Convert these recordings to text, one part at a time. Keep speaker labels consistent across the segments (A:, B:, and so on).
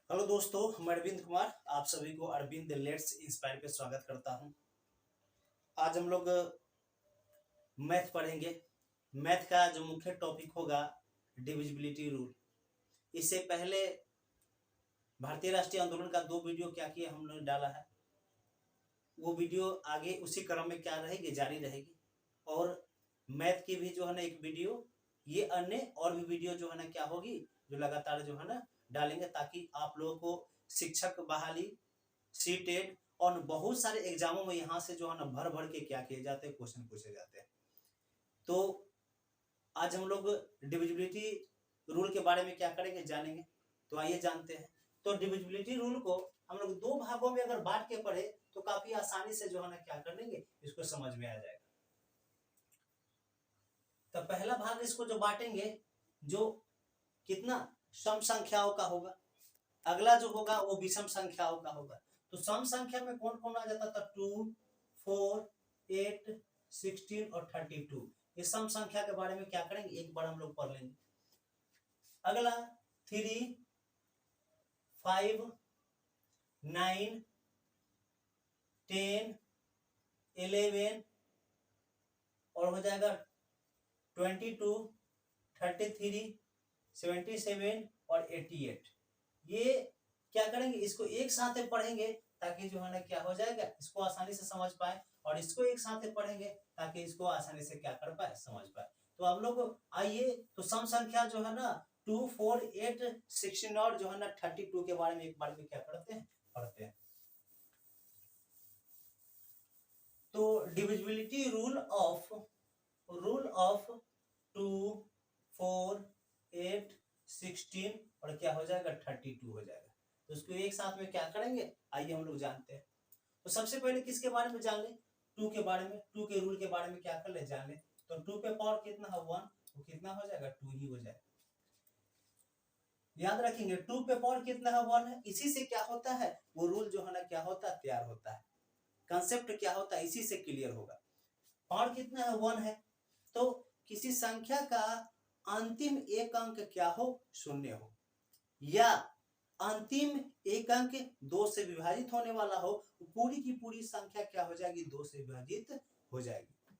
A: Hello दोस्तों, मैं अरविंद कुमार आप सभी को अरविंद लेट्स इंस्पायर पे स्वागत करता हूं। आज हम लोग मैथ पढ़ेंगे। मैथ का जो मुख्य टॉपिक होगा डिविजिबिलिटी रूल। इससे पहले भारतीय राष्ट्रीय आंदोलन का 2 वीडियो क्या किया हम लोगों ने डाला है, वो वीडियो आगे उसी क्रम में क्या रहेगी, जारी रहेगी। और मैथ की भी जो है ना एक वीडियो, ये अन्य और भी वीडियो जो है ना क्या होगी, जो लगातार जो है ना डालेंगे, ताकि आप लोगों को शिक्षक बहाली, सीटेट और बहुत सारे एग्जामों में यहाँ से जो है ना भर भर के क्या किए जाते हैं, क्वेश्चन पूछे जाते हैं। तो आज हम लोग डिविजिबिलिटी रूल के बारे में क्या करेंगे, जानेंगे। तो आइए जानते हैं। तो डिविजिबिलिटी रूल को हम लोग 2 भागों में अगर बांट के पढ़े तो काफी आसानी से जो है ना क्या कर लेंगे, इसको समझ में आ जाएगा। तो पहला भाग इसको जो बांटेंगे, जो कितना सम संख्याओं का होगा। अगला जो होगा वो विषम संख्याओं का होगा। तो सम संख्या में कौन कौन आ जाता था, 2, 4, 8, 16 और 32। इस सम संख्या के बारे में क्या करेंगे, एक बार हम लोग पढ़ लेंगे। अगला 3, 5, 9, 10, 11 और हो जाएगा 22, 33, 77 और 88। ये क्या करेंगे, इसको एक साथ पढ़ेंगे ताकि जो है ना क्या हो जाएगा, इसको आसानी से समझ पाए, और इसको एक साथ पढ़ेंगे ताकि इसको आसानी से क्या कर पाए, समझ पाए। तो आप लोग आइए, तो सम संख्या जो है ना 2, 4, 8, 16 और जो है ना 32 के बारे में एक बार में क्या करते हैं, पढ़ते हैं। तो डिविजिबिलिटी रूल ऑफ 2, 4, 8, 16 और क्या हो जाएगा, 32 हो जाएगा। तो उसको एक साथ में क्या करेंगे, आइए हम लोग जानते हैं। तो सबसे पहले किसके बारे में जान ले, 2 के बारे में। 2 के रूल के बारे में क्या कर ले, जान ले। तो 2 पे पावर कितना है, 1, तो कितना हो जाएगा, 2 ही हो जाएगा। याद रखेंगे 2 पे पावर कितना है, 1 है। इसी से क्या होता है, वो रूल जो है ना क्या होता है, तैयार होता है। कंसेप्ट क्या होता है, इसी से क्लियर होगा। पावर कितना है, 1 है। तो किसी संख्या का अंतिम एक अंक क्या हो, 0 हो, या अंतिम एक अंक 2 से विभाजित होने वाला हो, पूरी की पूरी संख्या क्या हो जाएगी, 2 से विभाजित हो जाएगी।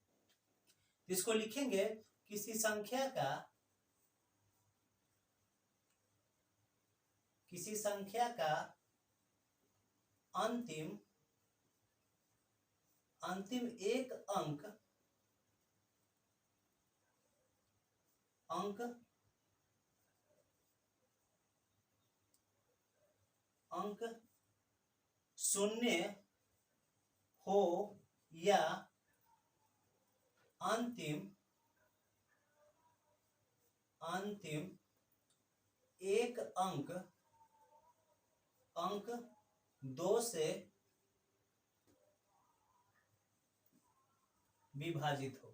A: इसको लिखेंगे, किसी संख्या का अंतिम एक अंक 0 हो, या अंतिम एक अंक 2 से विभाजित हो।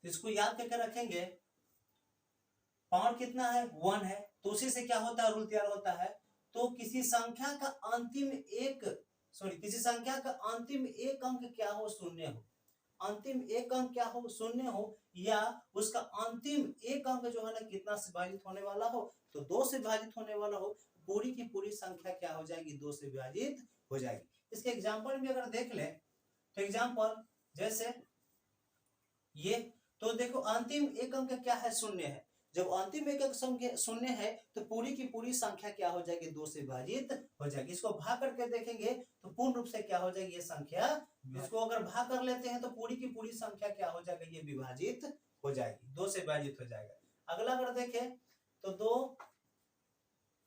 A: इसको याद करके रखेंगे। पावर कितना है, 1 है। तो उसी से क्या होता है, रूल तैयार होता है। तो किसी संख्या का अंतिम एक अंक क्या हो, 0 हो। अंतिम एक अंक क्या हो, 0 हो, या उसका अंतिम एक अंक जो है ना कितना से विभाजित होने वाला हो, तो 2 से विभाजित होने वाला हो, पूरी की पूरी संख्या क्या हो जाएगी, 2 से विभाजित हो जाएगी। इसके एग्जांपल भी अगर देख ले, तो एग्जांपल जैसे ये, तो देखो अंतिम एक अंक क्या है, 0 है। जब अंतिम एक अंक 0 है तो पूरी की पूरी संख्या क्या हो जाएगी, 2 से विभाजित हो जाएगी। इसको भाग करके देखेंगे तो पूर्ण रूप से क्या हो जाएगी, ये संख्या। इसको अगर भाग कर लेते हैं तो पूरी की पूरी संख्या क्या हो जाएगा, ये विभाजित हो जाएगी, 2 से विभाजित हो जाएगा। अगला अगर देखें तो 2,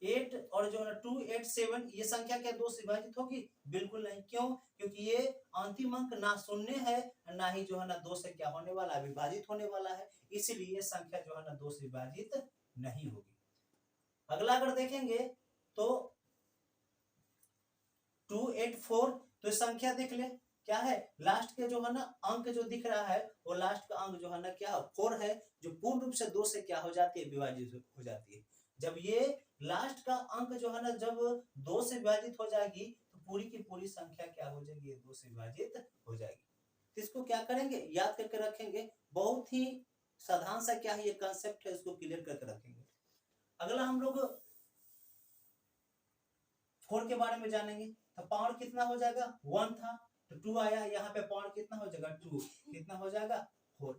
A: 8 और जो है 2, 8, 7, ये संख्या क्या 2 से विभाजित होगी, बिल्कुल नहीं। क्यों, क्योंकि ये अंतिम अंक ना 0 है, ना ही जो है ना 2 से क्या होने वाला है, विभाजित होने वाला है। इसलिए ये संख्या जो है ना 2 से विभाजित नहीं होगी। अगला अगर देखेंगे तो 2, 8, 4, तो संख्या देख ले क्या है, लास्ट के जो है ना अंक जो दिख रहा है, वो लास्ट का अंक जो है ना क्या 4 है, जो पूर्ण रूप से 2 से क्या हो जाती है, विभाजित हो जाती है। जब ये लास्ट का अंक जो है ना जब 2 से विभाजित हो जाएगी, तो पूरी की पूरी संख्या क्या हो जाएगी, 2 से विभाजित हो जाएगी। तो इसको क्या करेंगे, याद करके रखेंगे। बहुत ही साधारण सा क्या है ये कंसेप्ट है, इसको क्लियर करके रखेंगे। अगला हम लोग 4 के बारे में जानेंगे। तो पावर कितना हो जाएगा, 1 था तो 2 आया, यहाँ पे पावर कितना हो जाएगा 2, कितना हो जाएगा 4।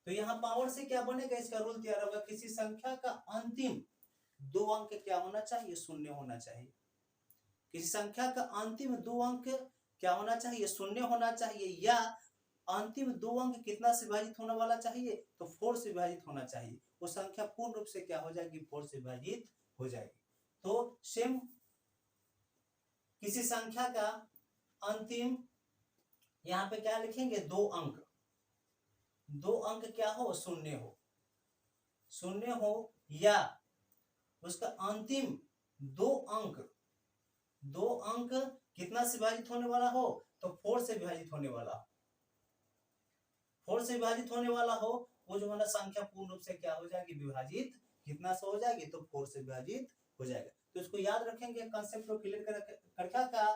A: तो यहाँ पावर से क्या बनेगा, इसका रूल तैयार होगा, किसी संख्या का अंतिम 2 अंक क्या होना चाहिए, शून्य होना चाहिए। किसी संख्या का अंतिम 2 अंक क्या होना चाहिए, शून्य होना चाहिए, या अंतिम 2 अंक कितना से विभाजित होने वाला चाहिए, तो 4 से विभाजित होना चाहिए। वो संख्या पूर्ण रूप से क्या हो जाएगी, 4 से विभाजित हो जाएगी। तो सेम किसी संख्या का अंतिम यहाँ पे क्या लिखेंगे, 2 अंक, 2 अंक क्या हो, शून्य हो, शून्य हो, या उसका अंतिम 2 अंक, 2 अंक कितना से विभाजित होने वाला हो, तो 4 से विभाजित होने वाला, 4 से विभाजित होने वाला हो, वो जो है ना संख्या पूर्ण रूप से क्या हो जाएगी, विभाजित कितना से हो जाएगी, तो 4 से विभाजित हो जाएगा। तो इसको याद रखेंगे, कंसेप्ट को क्लियर कर क्या का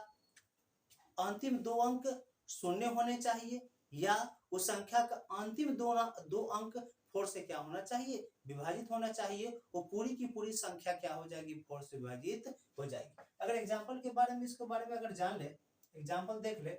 A: अंतिम 2 अंक शून्य होने चाहिए, या उस संख्या का अंतिम 2 अंक 4 से क्या होना चाहिए, विभाजित होना चाहिए। वो पूरी की पूरी संख्या क्या हो जाएगी, 4 से विभाजित हो जाएगी। अगर एग्जांपल के बारे में, इसके बारे में अगर जान ले, एग्जांपल देख ले,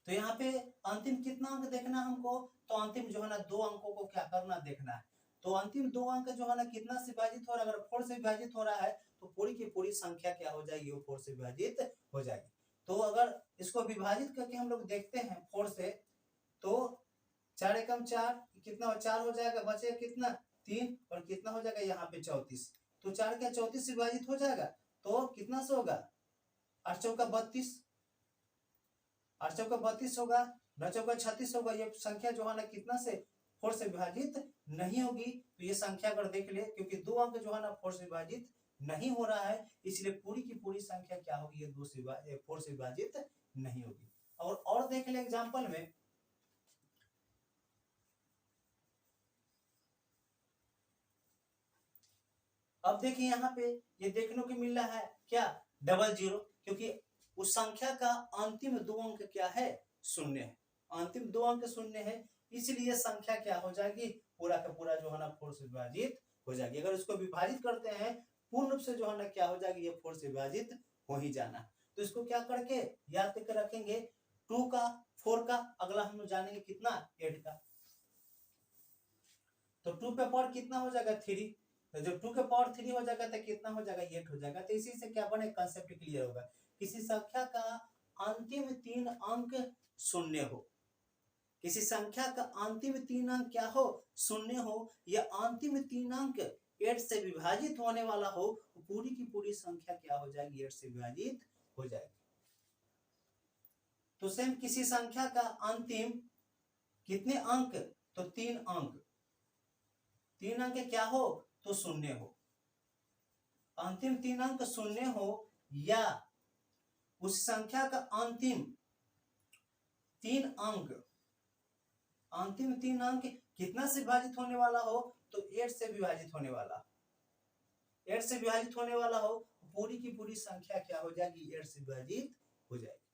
A: तो यहाँ पे अंतिम कितना अंक देखना हमको, तो अंतिम जो है ना 2 अंकों को क्या करना, देखना है। तो अंतिम 2 अंक जो है ना कितना से विभाजित हो रहा है, अगर 4 से विभाजित हो रहा है तो पूरी की पूरी संख्या क्या हो जाएगी, वो 4 से विभाजित हो जाएगी। तो अगर इसको विभाजित करके हम लोग देखते हैं 4 से, तो 4 एकम 4 कितना, 4 हो जाएगा, बचेगा कितना 3, और कितना हो जाएगा यहाँ पे 34। तो 4 क्या 34 से विभाजित हो जाएगा, तो कितना से होगा, 8 चौका 32, 8 चौका 32 होगा, 9 चौका 36 होगा। ये संख्या जो है ना कितना से, 4 से विभाजित नहीं होगी। तो ये संख्या अगर देख ले, क्योंकि 2 अंक जो है ना 4 से विभाजित नहीं हो रहा है, इसलिए पूरी की पूरी संख्या क्या होगी, ये 4 से विभाजित नहीं होगी। और देख ले एग्जांपल में, अब देखिए यहाँ पे ये देखने को मिल रहा है क्या, 00, क्योंकि उस संख्या का अंतिम 2 अंक क्या है, शून्य है, अंतिम 2 अंक शून्य है, इसलिए संख्या क्या हो जाएगी, पूरा का पूरा जो है ना 4 से विभाजित हो जाएगी। अगर इसको विभाजित करते हैं पूर्ण रूप से जो है ना क्या हो जाएगी, ये 4 से विभाजित हो ही जाना। तो इसको क्या करके याद करके रखेंगे, 2 का 4 का, अगला हम जानेंगे कितना, 8 का। तो 2 पे पावर कितना हो जाएगा 3, तो जब 2 के पावर 3 हो जाएगा तो कितना हो जाएगा, 8 हो जाएगा। तो इसी से क्या बने, कंसेप्ट क्लियर होगा। किसी संख्या का अंतिम 3 अंक शून्य हो, किसी संख्या का अंतिम 3 अंक क्या हो, शून्य हो, या अंतिम 3 अंक 8 से विभाजित होने वाला हो, पूरी की पूरी संख्या क्या हो जाएगी, 8 से विभाजित हो जाएगी। तो सेम किसी संख्या का अंतिम कितने अंक, तो 3 अंक, 3 अंक क्या हो, तो शून्य हो, अंतिम 3 अंक शून्य हो, या उस संख्या का अंतिम 3 अंक, अंतिम 3 अंक कितना से विभाजित होने वाला हो, तो 8 से विभाजित होने वाला, 8 से विभाजित होने वाला हो, पूरी की पूरी संख्या क्या हो जाएगी, 8 से विभाजित हो जाएगी।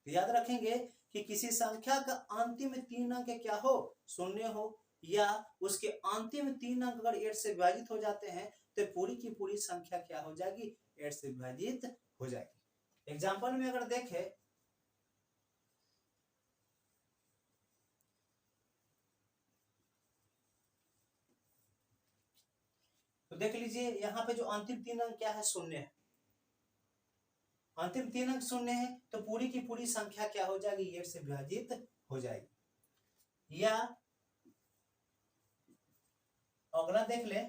A: तो याद रखेंगे कि किसी संख्या का अंतिम 3 अंक क्या हो, शून्य हो, या उसके अंतिम 3 अंक अगर 8 से विभाजित हो जाते हैं तो पूरी की पूरी संख्या क्या हो जाएगी, 8 से विभाजित हो जाएगी। एग्जाम्पल में अगर देखें, तो देख लीजिए यहाँ पे जो अंतिम 3 अंक क्या है, शून्य है, अंतिम 3 अंक शून्य है, तो पूरी की पूरी संख्या क्या हो जाएगी, 8 से विभाजित हो जाएगी। या अगला देख ले,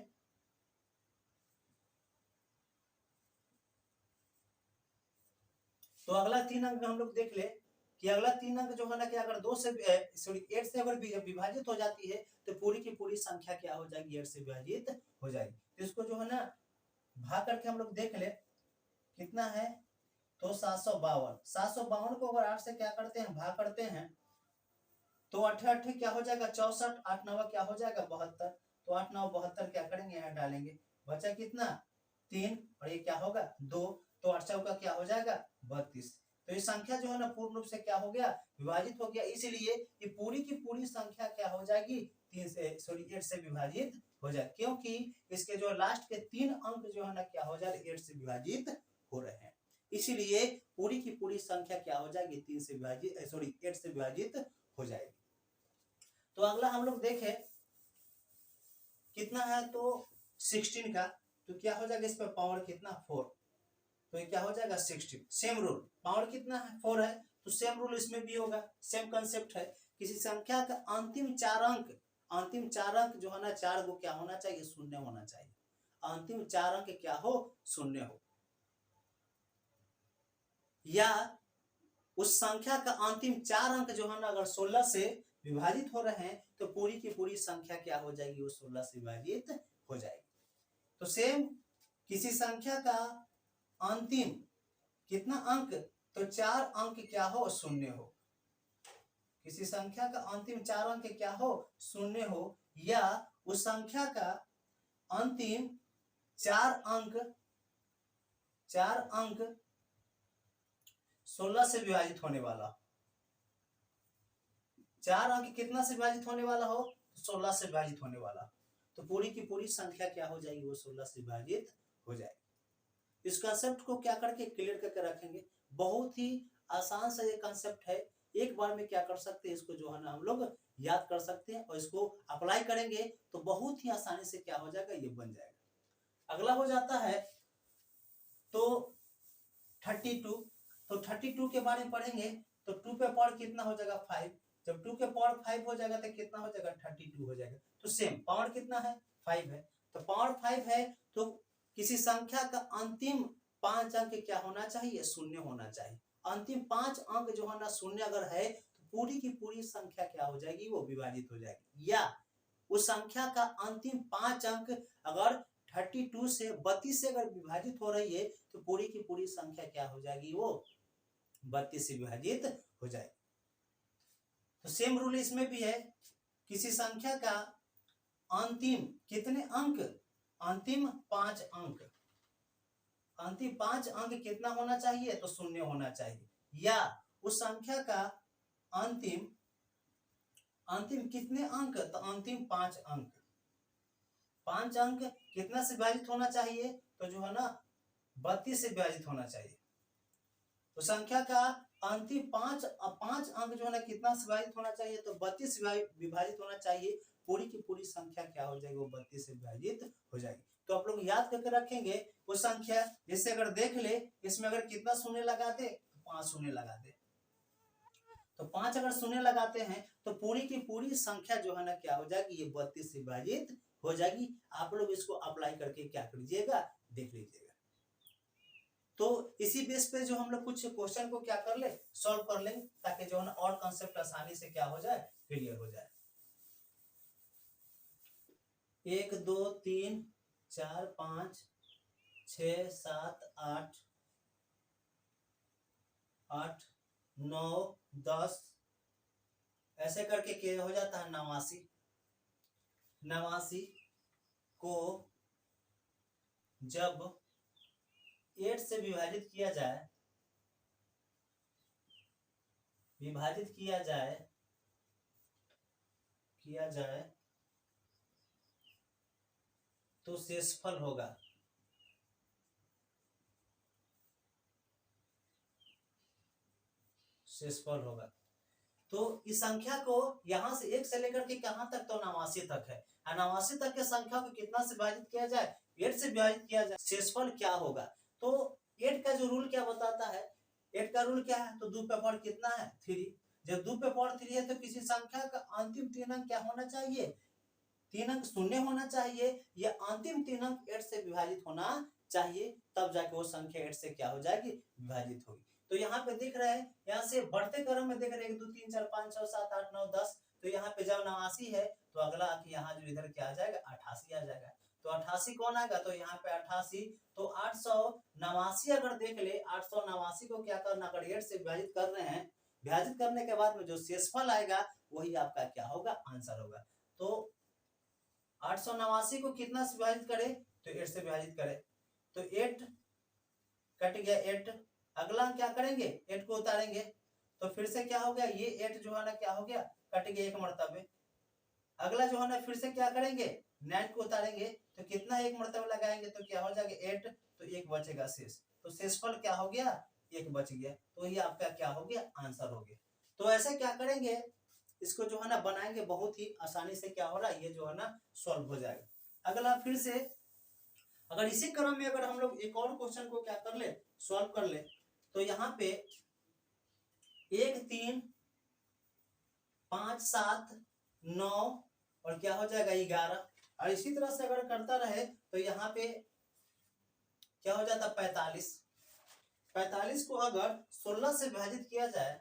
A: तो अगला 3 अंक में हम लोग देख ले कि अगला 3 अंक जो है ना कि अगर 2 से सॉरी 8 से अगर विभाजित हो जाती है तो पूरी की पूरी संख्या क्या हो जाएगी, 8 से विभाजित हो जाएगी। तो इसको जो है ना भाग करके हम लोग देख ले कितना है, तो 752, 752 को अगर 8 से क्या करते हैं, भाग करते हैं, तो 8 8 क्या हो जाएगा 64, 8 9 क्या हो जाएगा 72, तो 8 9 72 क्या करेंगे, यहाँ डालेंगे, बचा कितना 3, और ये क्या होगा 2, तो 8 चौका क्या हो जाएगा 32। तो ये संख्या जो है ना पूर्ण रूप से क्या हो गया विभाजित हो गया, इसलिए ये पूरी की पूरी संख्या क्या हो जाएगी 8 से विभाजित हो जाए, क्योंकि इसके जो लास्ट के 3 अंक जो है ना क्या हो जाए 8 से विभाजित हो रहे हैं, इसीलिए पूरी की पूरी संख्या क्या हो जाएगी 8 से विभाजित हो जाएगी। तो अगला हम लोग देखें कितना है तो 16 का, तो क्या हो जाएगा इस पर पावर कितना 4, तो ये क्या हो जाएगा 16। सेम रूल, पावर कितना है 4 है, तो सेम रूल इसमें भी होगा, सेम कंसेप्ट है। किसी संख्या का अंतिम 4 अंक जो है ना 4 को क्या होना चाहिए शून्य होना चाहिए, अंतिम 4 अंक क्या हो शून्य हो, या उस संख्या का अंतिम 4 अंक जो है ना अगर 16 से विभाजित हो रहे हैं तो पूरी की पूरी संख्या क्या हो जाएगी वो 16 से विभाजित हो जाएगी। तो सेम किसी संख्या का अंतिम कितना अंक, तो 4 अंक क्या हो शून्य हो, किसी संख्या का अंतिम 4 अंक क्या हो शून्य हो, या उस संख्या का अंतिम 4 अंक 16 से विभाजित होने वाला, 4 अंक कितना से विभाजित होने वाला हो 16 से विभाजित होने वाला, तो पूरी की पूरी संख्या क्या हो जाएगी वो 16 से विभाजित हो जाएगी। इस कंसेप्ट को क्या करके क्लियर करके रखेंगे, बहुत ही आसान सा ये कंसेप्ट है, एक बार में क्या कर सकते हैं इसको जो है ना हम लोग याद कर सकते हैं और इसको अप्लाई करेंगे तो बहुत ही आसानी से क्या हो जाएगा ये बन जाएगा। अगला हो जाता है तो 32, तो 32 के बारे में पढ़ेंगे तो 2 पे पावर कितना हो जाएगा 5, जब 2 के पावर 5 हो जाएगा तो कितना हो जाएगा 32 हो जाएगा, तो सेम पावर कितना है 5 है, तो पावर 5 है तो किसी संख्या का अंतिम 5 अंक क्या होना चाहिए शून्य होना चाहिए, अंतिम 5 अंक जो है ना शून्य अगर है तो पूरी की पूरी संख्या क्या हो जाएगी वो विभाजित हो जाएगी, या उस संख्या का अंतिम 5 अंक अगर 32 से 32 से अगर विभाजित हो रही है तो पूरी की पूरी संख्या क्या हो जाएगी वो 32 से विभाजित हो जाएगी। तो सेम रूल इसमें भी है, किसी संख्या का अंतिम कितने अंक, अंतिम 5 अंक, अंतिम 5 अंक कितना होना चाहिए तो शून्य होना चाहिए, या उस संख्या का अंतिम कितने अंक तो अंतिम 5 अंक, 5 अंक कितना से विभाजित होना चाहिए तो जो है ना 32 से विभाजित होना चाहिए, तो संख्या का अंतिम 5 अंक जो है ना कितना से विभाजित होना चाहिए तो 32 से विभाजित होना चाहिए, पूरी की पूरी संख्या क्या हो जाएगी वो 32 से विभाजित हो जाएगी। तो आप लोग याद करके रखेंगे वो संख्या, जैसे अगर देख ले इसमें अगर कितना शून्य लगा दे 5 शून्य लगा दे, तो 5 अगर शून्य लगाते हैं तो पूरी की पूरी संख्या जो है ना क्या हो जाएगी ये 32 से विभाजित हो जाएगी। आप लोग इसको अप्लाई करके क्या करिएगा देख लीजिएगा। तो इसी बेस पे जो हम लोग कुछ क्वेश्चन को क्या कर ले सॉल्व कर लेंगे ताकि जो है ना और कंसेप्ट आसानी से क्या हो जाए क्लियर हो जाए। 1 2 3 4 5 6 7 8 8 9 10 ऐसे करके क्या हो जाता है 89। 89 को जब 8 से विभाजित किया जाए तो शेषफल होगा तो इस संख्या को यहां से 1 से लेकर के कहां तक तो 89 तक है, 89 तक के संख्या को कितना से विभाजित किया जाए 8 से विभाजित किया जाए, शेषफल क्या होगा। तो 8 का जो रूल क्या बताता है, 8 का रूल क्या है तो 2 पे पावर कितना है 3, जब 2 पे पावर 3 है तो किसी संख्या का अंतिम 3 अंक क्या होना चाहिए 3 अंक शून्य होना चाहिए, या अंतिम 3 अंक 8 से विभाजित होना चाहिए, तब जाके वो संख्या 8 से क्या हो जाएगी विभाजित होगी। तो यहाँ पे देख रहे हैं यहाँ से बढ़ते क्रम में देख रहे हैं 1 2 3 4 5 6 7 8 9 10, तो यहाँ पे जब 89 है तो अगला यहाँ जो इधर क्या आ जाएगा 88 आ जाएगा, तो 88 कौन आएगा तो यहाँ पे 88, तो 889 अगर देख ले 889 को क्या करना अगर 8 से विभाजित कर रहे हैं, विभाजित करने के बाद में जो शेषफल आएगा वही आपका क्या होगा आंसर होगा। तो 889 को कितना से विभाजित करे तो 8 से विभाजित करे, तो 8 कट गया 8, अगला क्या करेंगे 8 को उतारेंगे तो फिर से क्या हो गया ये 8 जो है ना क्या हो गया कट गया एक मर्तबे। अगला जो है ना फिर से क्या करेंगे 9 को उतारेंगे तो कितना एक मर्तबा लगाएंगे तो क्या हो जाएगा 8, तो एक बचेगा शेष, तो शेषफल क्या हो गया एक बच गया, तो ये आपका क्या हो गया आंसर हो गया। तो ऐसे क्या करेंगे इसको जो है ना बनाएंगे बहुत ही आसानी से, क्या हो रहा है ये जो है ना सॉल्व हो जाएगा। अगला फिर से अगर इसी क्रम में अगर हम लोग एक और क्वेश्चन को क्या कर ले सॉल्व कर ले तो यहाँ पे 1 3 5 7 9 और क्या हो जाएगा 11, और इसी तरह से अगर करता रहे तो यहाँ पे क्या हो जाता 45। 45 को अगर 16 से विभाजित किया जाए,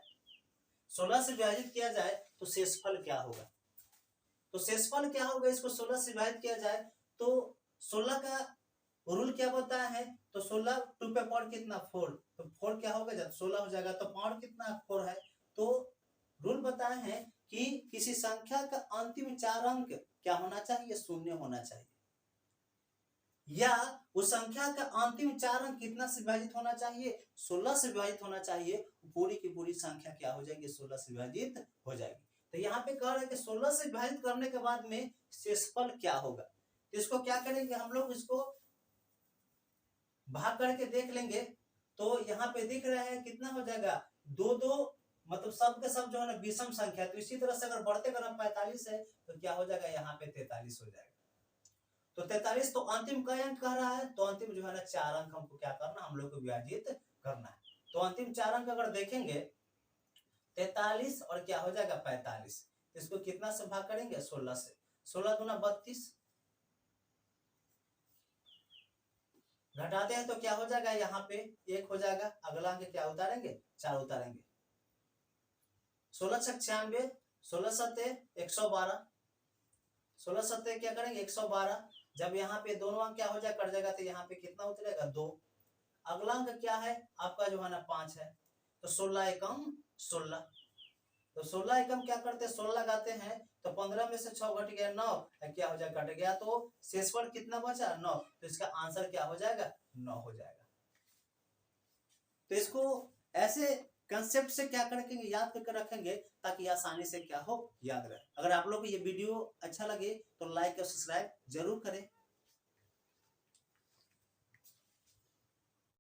A: 16 से विभाजित किया जाए तो शेषफल क्या होगा, तो शेषफल क्या होगा इसको 16 से विभाजित किया जाए तो 16 का रूल क्या बताया है, तो 16 2 पे पावर कितना 4, तो 4 क्या होगा जब 16 हो जाएगा तो पावर कितना 4 है, तो रूल बताया है कि किसी संख्या का अंतिम 4 अंक क्या होना चाहिए शून्य होना चाहिए, या उस संख्या का अंतिम 4 अंक कितना से विभाजित होना चाहिए 16 से विभाजित होना चाहिए, पूरी की पूरी संख्या क्या हो जाएगी 16 से विभाजित हो जाएगी। तो यहाँ पे कह रहे हैं कि 16 से विभाजित करने के बाद में शेषफल क्या होगा, तो इसको क्या करेंगे हम लोग इसको भाग करके देख लेंगे, तो यहाँ पे दिख रहा है कितना हो जाएगा 2 2, मतलब सब के सब जो है ना विषम संख्या, तो इसी तरह से अगर बढ़ते क्रम 45 है तो क्या हो जाएगा यहाँ पे 43 हो जाएगा। तो 43 तो अंतिम कई अंक कह रहा है, तो अंतिम जो है ना 4 अंक हमको क्या करना हम लोग को विभाजित करना है। तो अंतिम 4 अंक अगर देखेंगे 43 और क्या हो जाएगा 45, इसको कितना से भाग करेंगे 16 से, 16 दूना 32, घटाते हैं तो क्या हो जाएगा यहाँ पे 1 हो जाएगा, अगला अंक क्या उतारेंगे 4 उतारेंगे, 16 छक 96, 16 सत्ते 112, 16 सत्ते क्या करेंगे 112, जब यहाँ पे दोनों अंक क्या हो जाए कट जाएगा तो यहाँ पे कितना उतरेगा 2, अगला अंक क्या है आपका जो है ना 5 है, तो 16 एकम 16, तो 16 एकम क्या करते हैं 16 लगाते हैं तो 15 में से 6 घट गया 9, क्या हो जाएगा कट गया, तो शेषफल कितना बचा 9, तो इसका आंसर क्या हो जाएगा 9 हो जाएगा। तो इसको ऐसे कंसेप्ट से क्या करेंगे याद करके रखेंगे ताकि आसानी से क्या हो याद रहे। अगर आप लोग को ये वीडियो अच्छा लगे तो लाइक और सब्सक्राइब जरूर करें।